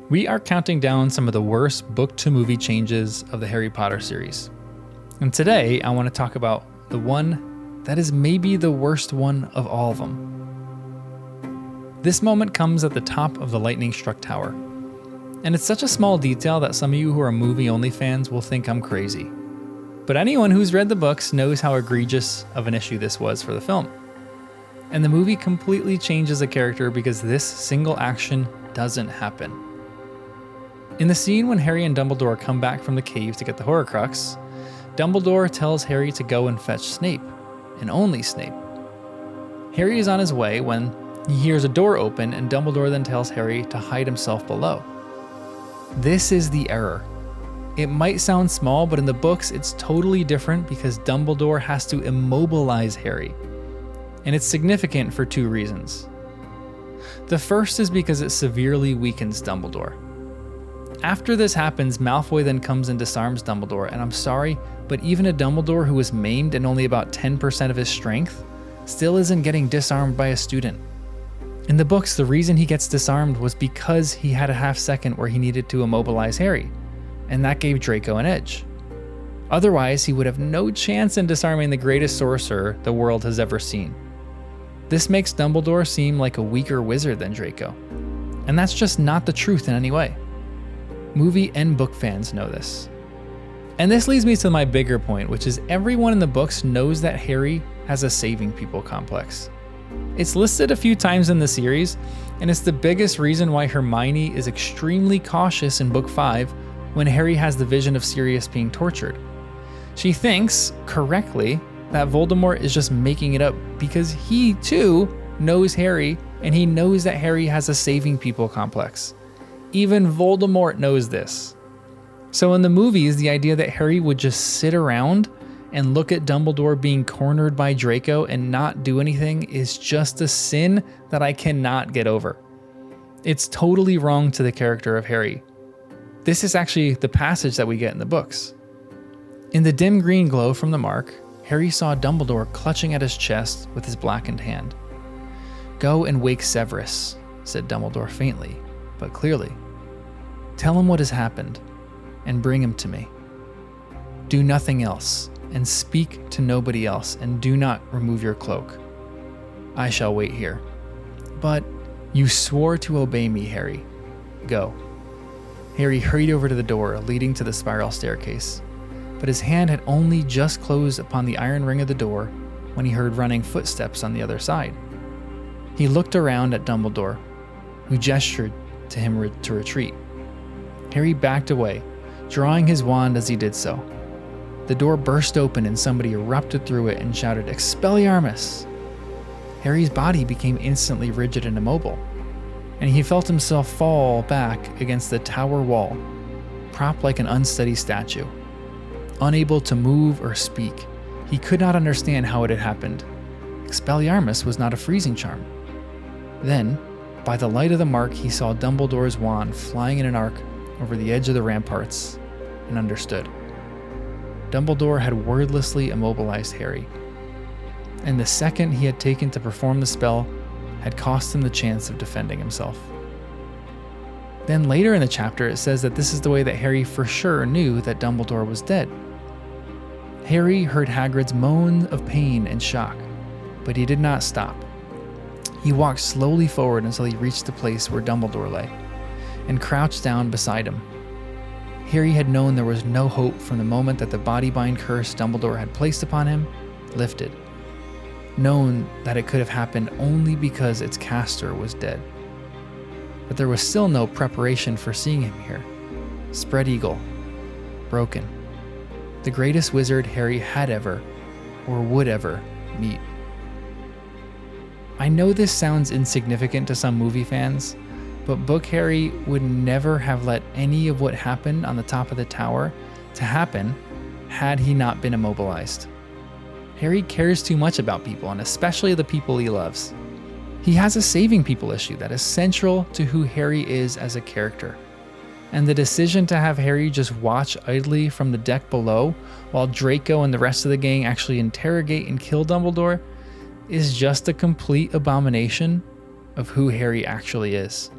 We are counting down some of the worst book-to-movie changes of the Harry Potter series. And today, I want to talk about the one that is maybe the worst one of all of them. This moment comes at the top of the lightning-struck tower. And it's such a small detail that some of you who are movie-only fans will think I'm crazy. But anyone who's read the books knows how egregious of an issue this was for the film. And the movie completely changes a character because this single action doesn't happen. In the scene when Harry and Dumbledore come back from the cave to get the Horcrux, Dumbledore tells Harry to go and fetch Snape, and only Snape. Harry is on his way when he hears a door open and Dumbledore then tells Harry to hide himself below. This is the error. It might sound small, but in the books it's totally different because Dumbledore has to immobilize Harry. And it's significant for two reasons. The first is because it severely weakens Dumbledore. After this happens, Malfoy then comes and disarms Dumbledore, and I'm sorry, but even a Dumbledore who was maimed and only about 10% of his strength still isn't getting disarmed by a student. In the books, the reason he gets disarmed was because he had a half second where he needed to immobilize Harry, and that gave Draco an edge. Otherwise, he would have no chance in disarming the greatest sorcerer the world has ever seen. This makes Dumbledore seem like a weaker wizard than Draco, and that's just not the truth in any way. Movie and book fans know this. And this leads me to my bigger point, which is everyone in the books knows that Harry has a saving people complex. It's listed a few times in the series, and it's the biggest reason why Hermione is extremely cautious in book 5 when Harry has the vision of Sirius being tortured. She thinks, correctly, that Voldemort is just making it up because he too knows Harry, and he knows that Harry has a saving people complex. Even Voldemort knows this. So in the movies, the idea that Harry would just sit around and look at Dumbledore being cornered by Draco and not do anything is just a sin that I cannot get over. It's totally wrong to the character of Harry. This is actually the passage that we get in the books. In the dim green glow from the mark, Harry saw Dumbledore clutching at his chest with his blackened hand. "Go and wake Severus," said Dumbledore faintly, but clearly. "Tell him what has happened, and bring him to me. Do nothing else, and speak to nobody else, and do not remove your cloak. I shall wait here. But you swore to obey me, Harry. Go." Harry hurried over to the door leading to the spiral staircase, but his hand had only just closed upon the iron ring of the door when he heard running footsteps on the other side. He looked around at Dumbledore, who gestured to him to retreat. Harry backed away, drawing his wand as he did so. The door burst open and somebody erupted through it and shouted, "Expelliarmus!" Harry's body became instantly rigid and immobile, and he felt himself fall back against the tower wall, propped like an unsteady statue. Unable to move or speak, he could not understand how it had happened. Expelliarmus was not a freezing charm. Then, by the light of the mark, he saw Dumbledore's wand flying in an arc over the edge of the ramparts, and understood. Dumbledore had wordlessly immobilized Harry, and the second he had taken to perform the spell had cost him the chance of defending himself. Then later in the chapter, it says that this is the way that Harry for sure knew that Dumbledore was dead. Harry heard Hagrid's moan of pain and shock, but he did not stop. He walked slowly forward until he reached the place where Dumbledore lay, and crouched down beside him. Harry had known there was no hope from the moment that the body-bind curse Dumbledore had placed upon him lifted, known that it could have happened only because its caster was dead. But there was still no preparation for seeing him here. Spread eagle, broken, the greatest wizard Harry had ever, or would ever, meet. I know this sounds insignificant to some movie fans, but Book Harry would never have let any of what happened on the top of the tower to happen had he not been immobilized. Harry cares too much about people, and especially the people he loves. He has a saving people issue that is central to who Harry is as a character. And the decision to have Harry just watch idly from the deck below while Draco and the rest of the gang actually interrogate and kill Dumbledore is just a complete abomination of who Harry actually is.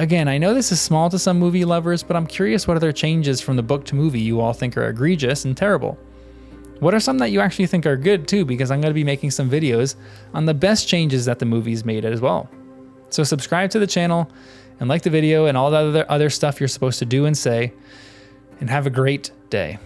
Again, I know this is small to some movie lovers, but I'm curious what other changes from the book to movie you all think are egregious and terrible. What are some that you actually think are good too? Because I'm going to be making some videos on the best changes that the movie's made as well. So subscribe to the channel and like the video and all the other stuff you're supposed to do and say, and have a great day.